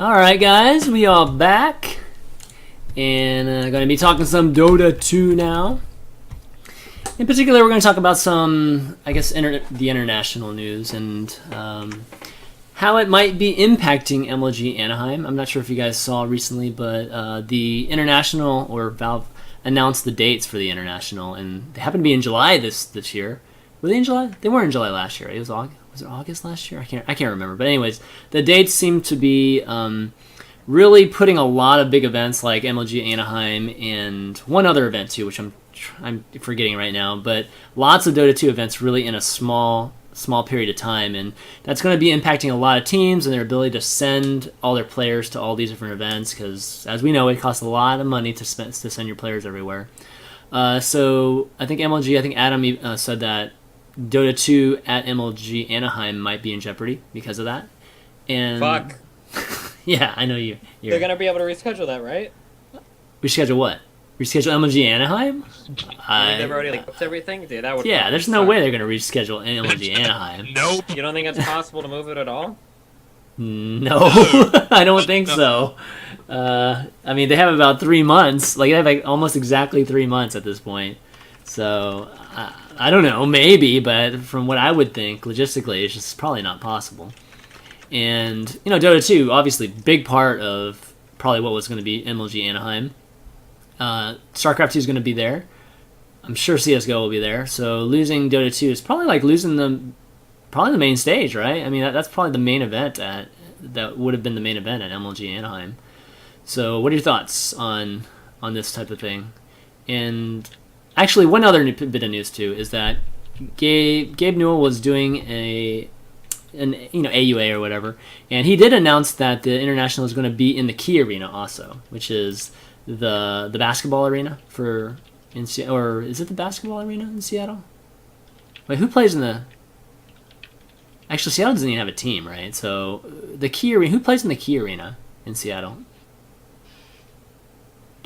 Alright guys, we are back and going to be talking some Dota 2 now. In particular, we're going to talk about some, I guess, the international news and how it might be impacting MLG Anaheim. I'm not sure if you guys saw recently, but the international, or Valve, announced the dates for the international, and they happen to be in July this year. Were they in July? They weren't in July last year. Right? It was August. Was it August last year? I can't remember. But anyways, the dates seem to be really putting a lot of big events like MLG Anaheim and one other event too, which I'm forgetting right now. But lots of Dota 2 events really in a small period of time, and that's going to be impacting a lot of teams and their ability to send all their players to all these different events. Because as we know, it costs a lot of money to send your players everywhere. So I think Adam said that Dota 2 at MLG Anaheim might be in jeopardy because of that. And fuck. Yeah, I know you're... They're gonna be able to reschedule that, right? Reschedule what? Reschedule MLG Anaheim? They've already booked everything? Dude, that would... Yeah, there's no way they're gonna reschedule MLG Anaheim. Nope. You don't think it's possible to move it at all? No, I don't think so. I mean, they have about 3 months. Like, they have like almost exactly 3 months at this point. So... I don't know, maybe, but from what I would think, logistically, it's just probably not possible. And, you know, Dota 2, obviously, big part of probably what was going to be MLG Anaheim. Starcraft 2 is going to be there. I'm sure CSGO will be there. So losing Dota 2 is probably like losing the main stage, right? I mean, that's probably the main event that would have been the main event at MLG Anaheim. So what are your thoughts on this type of thing? And... actually, one other bit of news too is that Gabe Newell was doing an AUA or whatever, and he did announce that the international is going to be in the Key Arena also, which is the basketball arena in Seattle, or is it the basketball arena in Seattle? Wait, who plays in the? Actually, Seattle doesn't even have a team, right? So the Key Arena, who plays in the Key Arena in Seattle?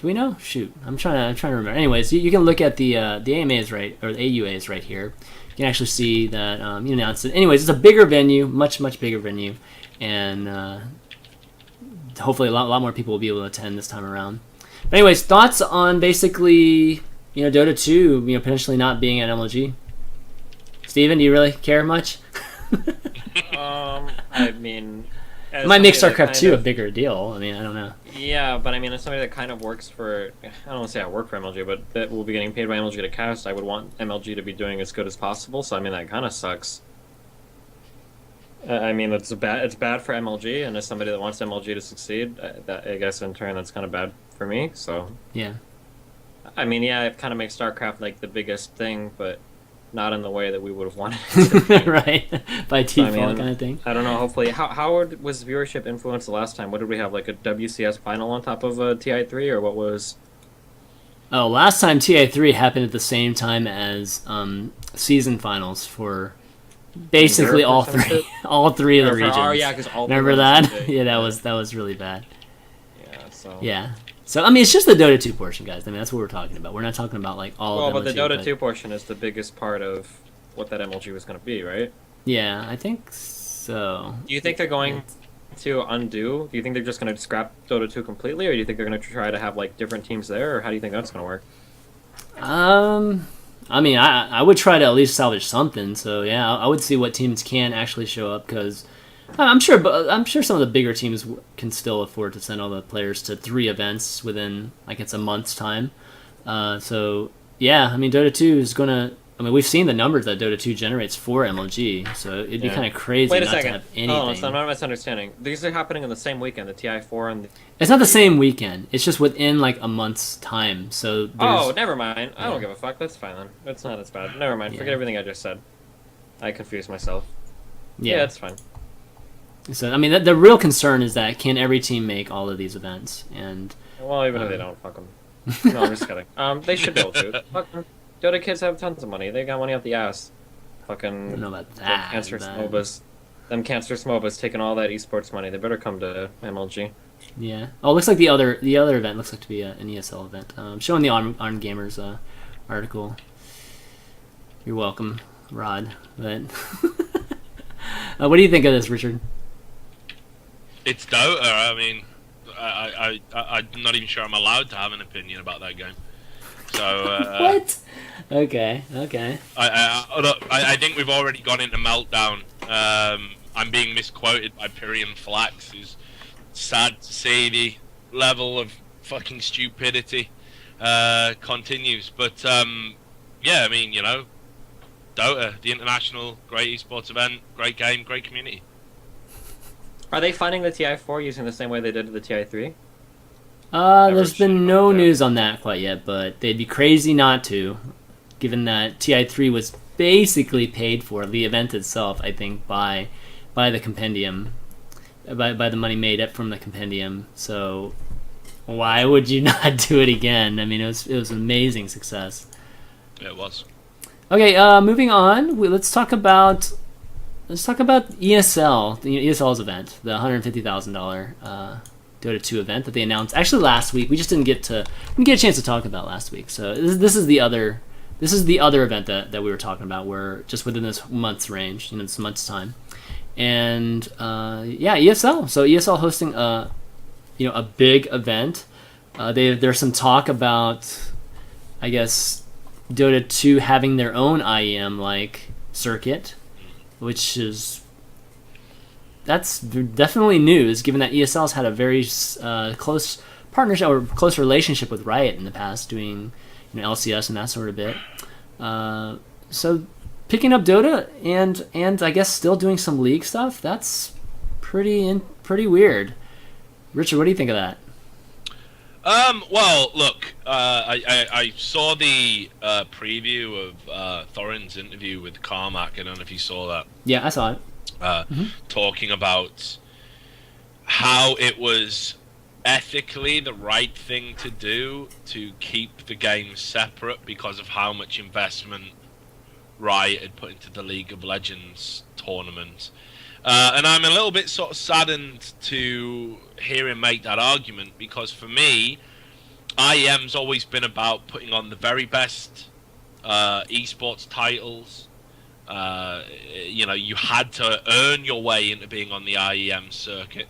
Do we know? Shoot, I'm trying to remember. Anyways, you can look at the AMA is right, or the AUA is right here. You can actually see that you announced it. Anyways, it's a bigger venue, much bigger venue, and hopefully a lot more people will be able to attend this time around. But anyways, thoughts on basically Dota 2 potentially not being at MLG. Steven, do you really care much? I mean, it might make Starcraft 2 a bigger deal. I mean, I don't know. Yeah, but I mean, as somebody that kind of works for, I don't want to say I work for MLG, but that will be getting paid by MLG to cast, I would want MLG to be doing as good as possible, so I mean, that kind of sucks. I mean, it's bad for MLG, and as somebody that wants MLG to succeed, I guess in turn that's kind of bad for me, so... yeah. I mean, yeah, it kind of makes StarCraft, like, the biggest thing, but not in the way that we would have wanted it to be. Right, by default, I mean, kind of thing. I don't know, hopefully. How was viewership influenced the last time? What did we have, like a WCS final on top of TI3, or what was... Oh, last time TI3 happened at the same time as season finals for basically all three of the regions. Oh, yeah, because all remember that? Yeah, that was really bad. Yeah, so... yeah. So, I mean, it's just the Dota 2 portion, guys. I mean, that's what we're talking about. We're not talking about, like, all of MLG. Well, but the Dota 2 portion is the biggest part of what that MLG was going to be, right? Yeah, I think so. Do you think they're going to undo? Do you think they're just going to scrap Dota 2 completely, or do you think they're going to try to have, like, different teams there, or how do you think that's going to work? I mean, I would try to at least salvage something, so, yeah, I would see what teams can actually show up, because... I'm sure some of the bigger teams can still afford to send all the players to 3 events within, like, it's a month's time. So, yeah, I mean, Dota 2 is going to... I mean, we've seen the numbers that Dota 2 generates for MLG, so it'd be kind of crazy not to have anything. Oh, so I'm not misunderstanding. These are happening in the same weekend, the TI4 and the... It's not the same weekend. It's just within, like, a month's time, so there's... Oh, never mind. I don't give a fuck. That's fine, then. It's not as bad. Never mind. Forget everything I just said. I confused myself. Yeah, it's fine. So, I mean, the real concern is that can every team make all of these events? And well, even if they don't, fuck them. No, I'm just kidding. They should be able to. Fuck them. Dota kids have tons of money. They got money out the ass. Fucking... I don't know about that. Them cancerous MOBAs taking all that esports money. They better come to MLG. Yeah. Oh, it looks like the other event looks like to be an ESL event. Showing the On Gamers article. You're welcome, Rod. But what do you think of this, Richard? It's Dota. I mean, I'm not even sure I'm allowed to have an opinion about that game. So What? Okay. Okay. I think we've already gone into meltdown. I'm being misquoted by Pyrian Flax, who's sad to see the level of fucking stupidity continues. But yeah, I mean, you know, Dota, the international great esports event, great game, great community. Are they funding the TI4 using the same way they did the TI3? There's been no news on that quite yet, but they'd be crazy not to, given that TI3 was basically paid for, the event itself, I think, by the compendium, by the money made up from the compendium. So why would you not do it again? I mean, it was an amazing success. It was. Okay, moving on. Let's talk about ESL, ESL's event, the $150,000 Dota 2 event that they announced actually last week. We just didn't get a chance to talk about last week. So this is the other event that we were talking about. We're just within this month's range, this month's time, and yeah, ESL. So ESL hosting a big event. There's some talk about, I guess, Dota 2 having their own IEM like circuit, which is definitely news, given that ESL's had a very close partnership or close relationship with Riot in the past, doing LCS and that sort of bit. So picking up Dota and I guess still doing some League stuff, that's pretty weird. Richard, what do you think of that? Well, look, I saw the preview of Thorin's interview with Carmack. I don't know if you saw that. Yeah, I saw it. Talking about how it was ethically the right thing to do to keep the games separate because of how much investment Riot had put into the League of Legends tournament. And I'm a little bit sort of saddened to hear him make that argument, because for me, IEM's always been about putting on the very best esports titles. You had to earn your way into being on the IEM circuit.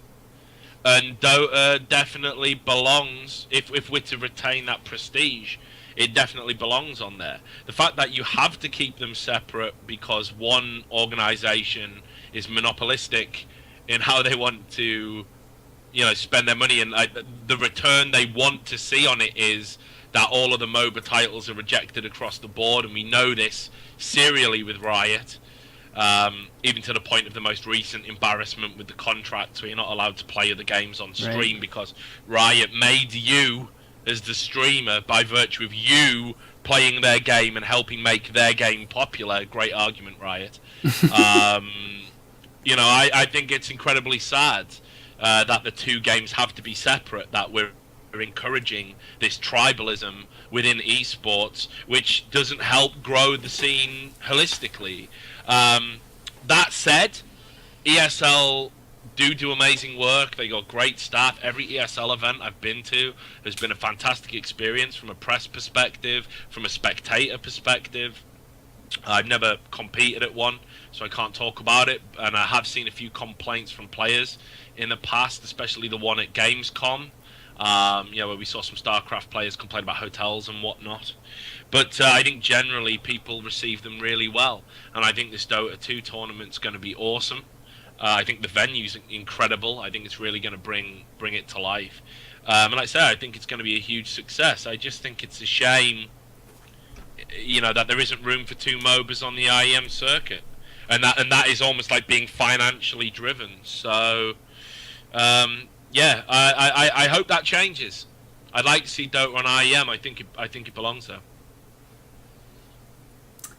And Dota definitely belongs, if we're to retain that prestige, it definitely belongs on there. The fact that you have to keep them separate because one organization is monopolistic in how they want to, spend their money, and the return they want to see on it is that all of the MOBA titles are rejected across the board, and we know this serially with Riot, even to the point of the most recent embarrassment with the contracts where you're not allowed to play other games on stream, right, because Riot made you as the streamer by virtue of you playing their game and helping make their game popular. Great argument, Riot. I think it's incredibly sad that the two games have to be separate, that we're encouraging this tribalism within esports, which doesn't help grow the scene holistically. That said, ESL do amazing work. They got great staff. Every ESL event I've been to has been a fantastic experience from a press perspective, from a spectator perspective. I've never competed at one, so I can't talk about it, and I have seen a few complaints from players in the past, especially the one at Gamescom, where we saw some Starcraft players complain about hotels and whatnot. But I think generally people receive them really well, and I think this Dota 2 tournament's going to be awesome. I think the venue's incredible. I think it's really going to bring it to life. And like I said, I think it's going to be a huge success. I just think it's a shame, that there isn't room for two MOBAs on the IEM circuit, and that is almost like being financially driven. So, I hope that changes. I'd like to see Dota on IEM. I think it belongs there.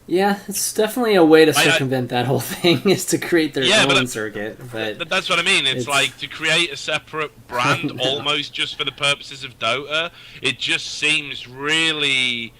Yeah, it's definitely a way to circumvent that whole thing, is to create their own circuit. But that's what I mean. It's like to create a separate brand almost just for the purposes of Dota. It just seems really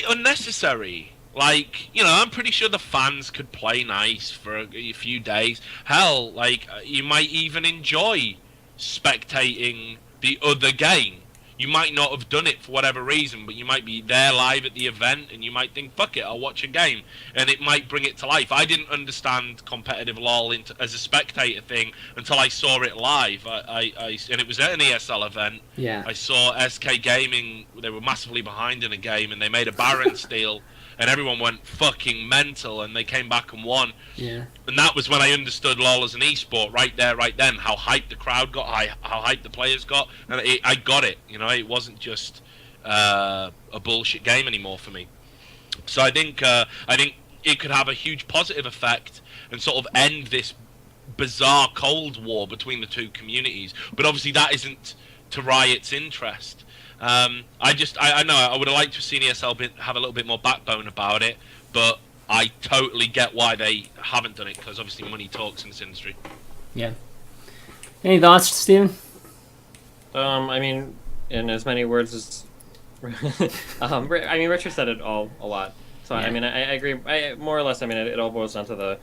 unnecessary. Like, I'm pretty sure the fans could play nice for a few days. Hell, like, you might even enjoy spectating the other game. you might not have done it for whatever reason, but you might be there live at the event, and you might think, fuck it, I'll watch a game, and it might bring it to life. I didn't understand competitive LoL as a spectator thing until I saw it live. And it was at an ESL event. Yeah. I saw SK Gaming, they were massively behind in a game, and they made a Baron steal, and everyone went fucking mental, and they came back and won. Yeah. And that was when I understood LoL as an esport, right there, right then, how hyped the crowd got, how hyped the players got, and I got it. You know, it wasn't just a bullshit game anymore for me. So I think it could have a huge positive effect and sort of end this bizarre Cold War between the two communities. But obviously that isn't to Riot's interest. I know I would have liked to have seen ESL have a little bit more backbone about it, but I totally get why they haven't done it, because obviously money talks in this industry. Yeah. Any thoughts, Steven? I mean, in as many words as I mean, Richard said it all a lot. So yeah. I mean, I agree. More or less. I mean, it all boils down to the.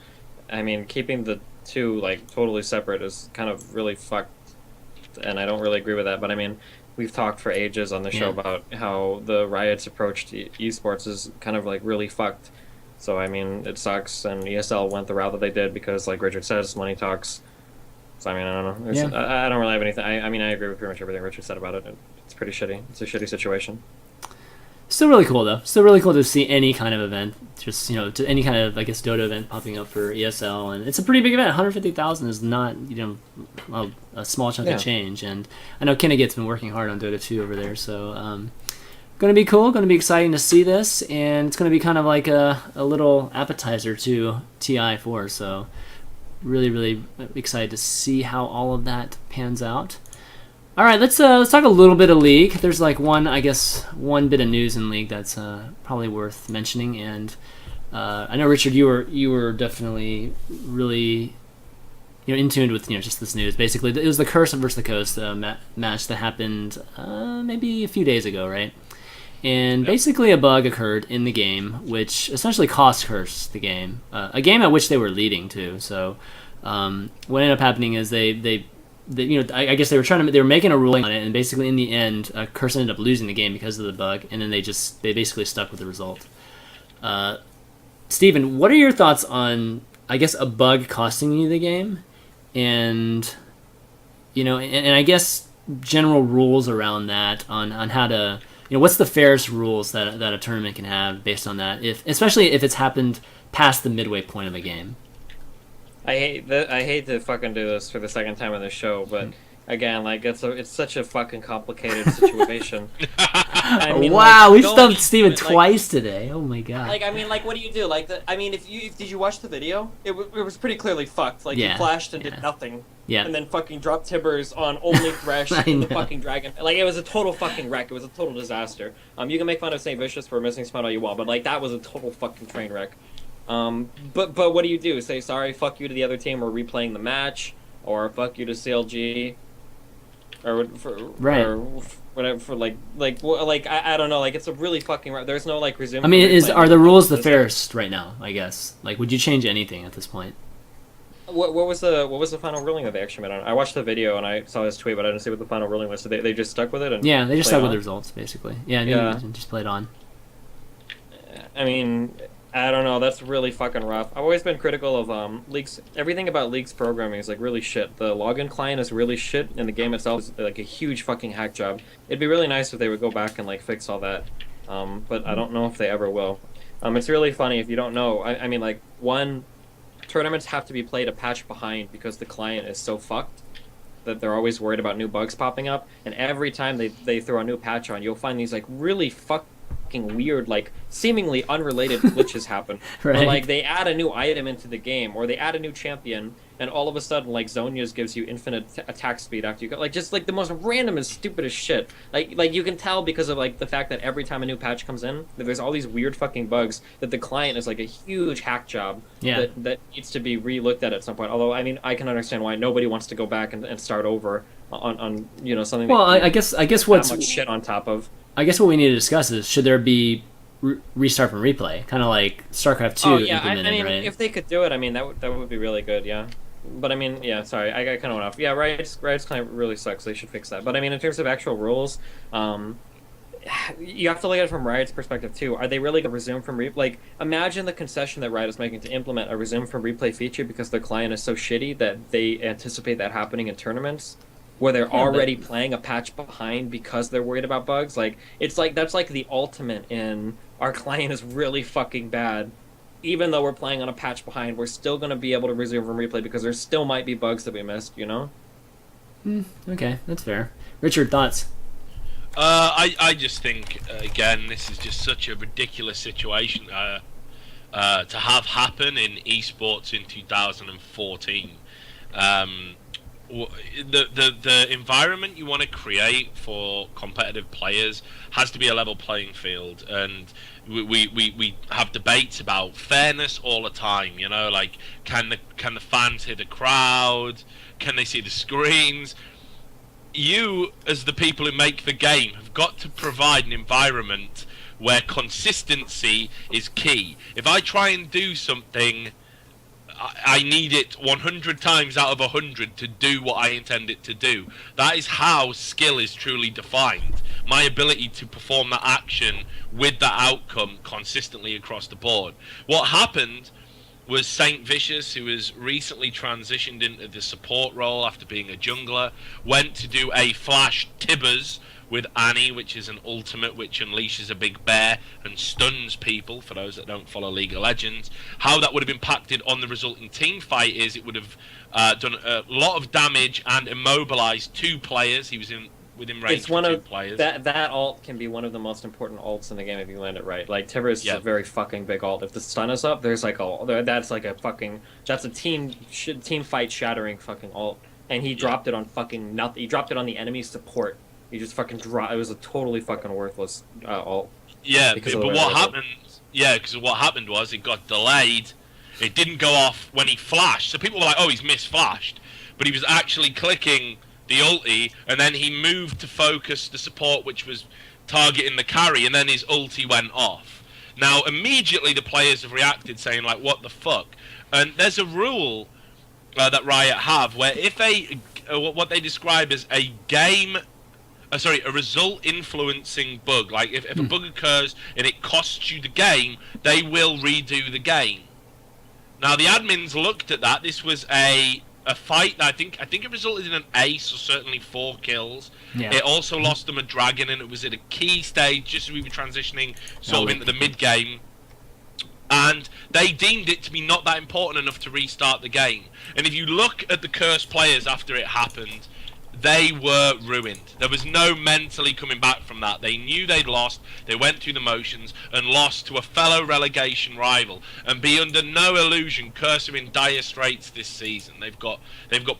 I mean, keeping the two like totally separate is kind of really fucked, and I don't really agree with that. But I mean, we've talked for ages on the show about how the Riot's approach to esports is kind of like really fucked. So I mean, it sucks, and ESL went the route that they did because, like Richard says, money talks. So I mean, I don't know. I don't really have anything. I mean, I agree with pretty much everything Richard said about it. It's pretty shitty. It's a shitty situation. Still really cool though. Still really cool to see any kind of event, just to any kind of Dota event popping up for ESL, and it's a pretty big event. 150,000 is not a small chunk of change, and I know Kennegate's been working hard on Dota 2 over there, so going to be cool. Going to be exciting to see this, and it's going to be kind of like a little appetizer to TI4. So really excited to see how all of that pans out. All right, let's talk a little bit of League. There's one bit of news in League that's probably worth mentioning, and I know Richard, you were definitely really in tune with just this news. Basically, it was the Curse versus the Coast match that happened maybe a few days ago, right? And basically, a bug occurred in the game, which essentially cost Curse the game, a game at which they were leading too. So, what ended up happening is they I guess they were making a ruling on it, and basically in the end, Curse ended up losing the game because of the bug, and then they basically stuck with the result. Steven, what are your thoughts on, I guess, a bug costing you the game, and I guess general rules around that, on how to, what's the fairest rules that a tournament can have based on that, especially if it's happened past the midway point of a game. I hate to fucking do this for the second time on the show, but again, it's such a fucking complicated situation. I mean, wow, we stumped Steven twice today. Oh my god. What do you do? Did you watch the video? It was pretty clearly fucked. He flashed and did nothing. Yeah. And then fucking dropped Tibbers on only Thresh and the fucking Dragon. It was a total fucking wreck. It was a total disaster. You can make fun of St. Vicious for missing spot all you want, but that was a total fucking train wreck. But what do you do? Say sorry, fuck you to the other team, or replaying the match, or fuck you to CLG, or whatever. I don't know. It's a really fucking. There's no resume. I mean, are the rules the fairest right now? I guess. Would you change anything at this point? What was the final ruling that they actually made on it? I watched the video and I saw his tweet, but I didn't see what the final ruling was. So they just stuck with it. And they just stuck with the results basically. Yeah. Just played on. I mean, I don't know. That's really fucking rough. I've always been critical of League's. Everything about League's programming is really shit. The login client is really shit, and the game itself is a huge fucking hack job. It'd be really nice if they would go back and fix all that, but I don't know if they ever will. It's really funny if you don't know. I mean, tournaments have to be played a patch behind because the client is so fucked that they're always worried about new bugs popping up, and every time they throw a new patch on, you'll find these really fucking weird, seemingly unrelated glitches happen. Right. Or, they add a new item into the game, or they add a new champion, and all of a sudden, Zonia's gives you infinite attack speed after you go. Just the most random and stupidest shit. You can tell because of the fact that every time a new patch comes in, that there's all these weird fucking bugs, that the client is a huge hack job that needs to be re-looked at some point. Although, I mean, I can understand why nobody wants to go back and start over on something. Well, I guess what's that much shit on top of. I guess what we need to discuss is, should there be restart from replay, kind of like Starcraft 2 implemented, I mean, right? if they could do it, I mean, that would be really good, yeah. But I mean, yeah, sorry, I kind of went off. Yeah, Riot's kind of really sucks. They should fix that. But I mean, in terms of actual rules, you have to look at it from Riot's perspective too. Are they really going to resume from replay? Like, imagine the concession that Riot is making to implement a resume from replay feature because the client is so shitty that they anticipate that happening in tournaments where they're already playing a patch behind because they're worried about bugs. Like, it's like that's like the ultimate in our client is really fucking bad. Even though we're playing on a patch behind, we're still going to be able to resume from replay because there still might be bugs that we missed, you know? Okay, that's fair. Richard, thoughts? I just think, again, this is just such a ridiculous situation to have happen in esports in 2014. The environment you want to create for competitive players has to be a level playing field, and we have debates about fairness all the time. You know, like can the fans hear the crowd? Can they see the screens? You, as the people who make the game, have got to provide an environment where consistency is key. If I try and do something, I need it 100 times out of 100 to do what I intend it to do. That is how skill is truly defined. My ability to perform that action with that outcome consistently across the board. What happened was Saint Vicious, who has recently transitioned into the support role after being a jungler, went to do a flash Tibbers with Annie, which is an ultimate which unleashes a big bear and stuns people, for those that don't follow League of Legends. How that would have impacted on the resulting team fight is it would have done a lot of damage and immobilized 2 players. He was within range It's one of 2 of players. that alt can be one of the most important alts in the game if you land it right. Like Tibbers is a very fucking big alt. If the stun is up, there's like that's a team fight shattering fucking ult. And he dropped it on fucking nothing. He dropped it on the enemy support. He just fucking dropped. It was a totally fucking worthless ult. Yeah, but what happened? Yeah, because what happened was it got delayed. It didn't go off when he flashed. So people were like, "Oh, he's misflashed," but he was actually clicking the ulti, and then he moved to focus the support, which was targeting the carry, and then his ulti went off. Now, immediately the players have reacted, saying like, "What the fuck?" And there's a rule that Riot have where if what they describe as a result influencing bug, like if a bug occurs and it costs you the game, they will redo the game. Now the admins looked at that. This was a fight that I think it resulted in an ace or certainly 4 kills. Yeah. It also lost them a dragon, and it was at a key stage just as we were transitioning sort of into the mid game. And they deemed it to be not that important enough to restart the game. And if you look at the cursed players after it happened, they were ruined. There was no mentally coming back from that. They knew they'd lost. They went through the motions and lost to a fellow relegation rival. And be under no illusion, Curse are in dire straits this season. They've got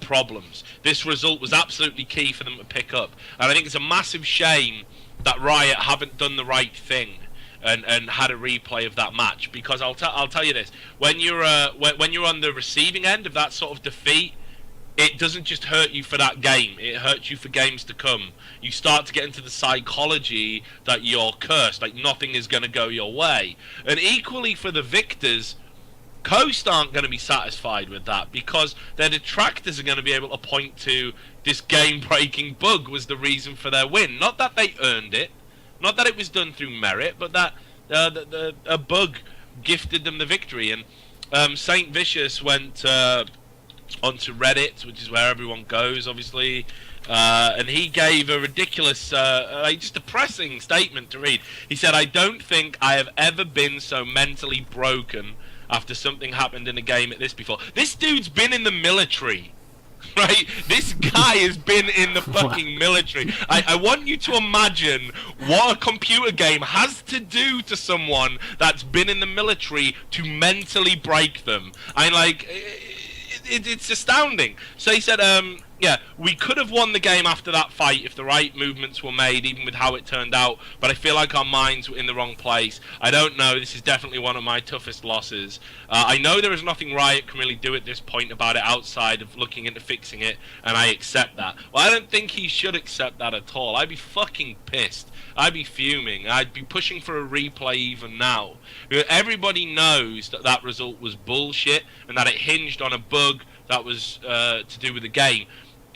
problems. This result was absolutely key for them to pick up. And I think it's a massive shame that Riot haven't done the right thing and had a replay of that match. Because I'll tell you this: when you're on the receiving end of that sort of defeat, it doesn't just hurt you for that game, it hurts you for games to come. You start to get into the psychology that you're cursed, like nothing is going to go your way. And equally for the victors, Coast aren't going to be satisfied with that, because their detractors are going to be able to point to this game-breaking bug was the reason for their win. Not that they earned it, not that it was done through merit, but that a bug gifted them the victory. And Saint Vicious went onto Reddit, which is where everyone goes, obviously, and he gave a ridiculous, just depressing statement to read. He said, "I don't think I have ever been so mentally broken after something happened in a game at this before." This dude's been in the military, right? This guy has been in the fucking military. I want you to imagine what a computer game has to do to someone that's been in the military to mentally break them. It's astounding. So he said, we could have won the game after that fight if the right movements were made, even with how it turned out, but I feel like our minds were in the wrong place. I don't know, this is definitely one of my toughest losses. I know there is nothing Riot can really do at this point about it outside of looking into fixing it, and I accept that. Well, I don't think he should accept that at all. I'd be fucking pissed. I'd be fuming. I'd be pushing for a replay even now. Everybody knows that that result was bullshit and that it hinged on a bug that was to do with the game.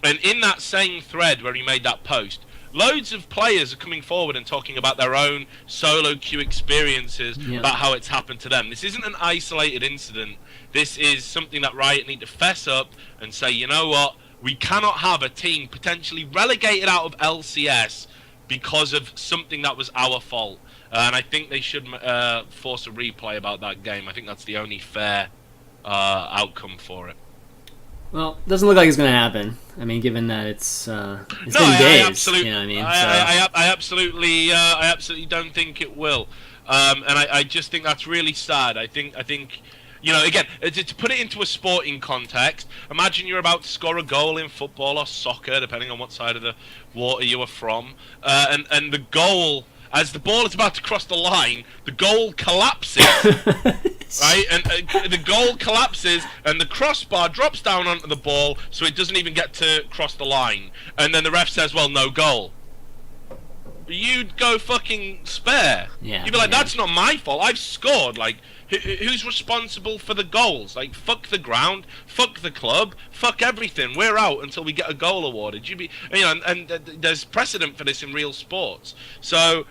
And in that same thread where he made that post, loads of players are coming forward and talking about their own solo queue experiences, about how it's happened to them. This isn't an isolated incident. This is something that Riot need to fess up and say, you know what, we cannot have a team potentially relegated out of LCS because of something that was our fault. And I think they should force a replay about that game. I think that's the only fair outcome for it. Well, doesn't look like it's going to happen. I mean, given that it's been days. I absolutely, you know what I mean? I absolutely don't think it will. And I just think that's really sad. I think you know, again, to put it into a sporting context, imagine you're about to score a goal in football or soccer, depending on what side of the water you are from, and the goal, as the ball is about to cross the line, the goal collapses, right? And the goal collapses, and the crossbar drops down onto the ball, so it doesn't even get to cross the line. And then the ref says, well, no goal. You'd go fucking spare. Yeah, You'd be like, that's not my fault. I've scored. Like, who's responsible for the goals? Like, fuck the ground, fuck the club, fuck everything. We're out until we get a goal awarded. You'd be, you know, and there's precedent for this in real sports. So,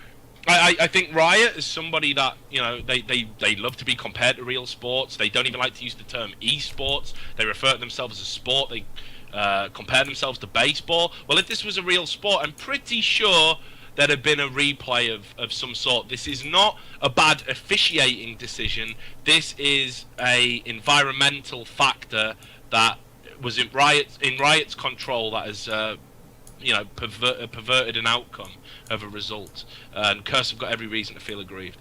I think Riot is somebody that, you know, they love to be compared to real sports. They don't even like to use the term esports. They refer to themselves as a sport. They compare themselves to baseball. Well, if this was a real sport, I'm pretty sure there'd have been a replay of some sort. This is not a bad officiating decision. This is a environmental factor that was in Riot's control that has you know, perverted an outcome of a result. And Curse have got every reason to feel aggrieved.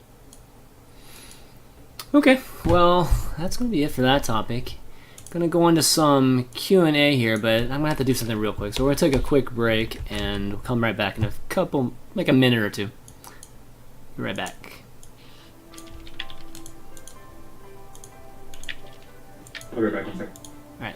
Okay, well, that's going to be it for that topic. Going to go into some Q&A here, but I'm going to have to do something real quick. So we're going to take a quick break, and we'll come right back in a couple, like a minute or two. Be right back. I'll be right back in a second. All right.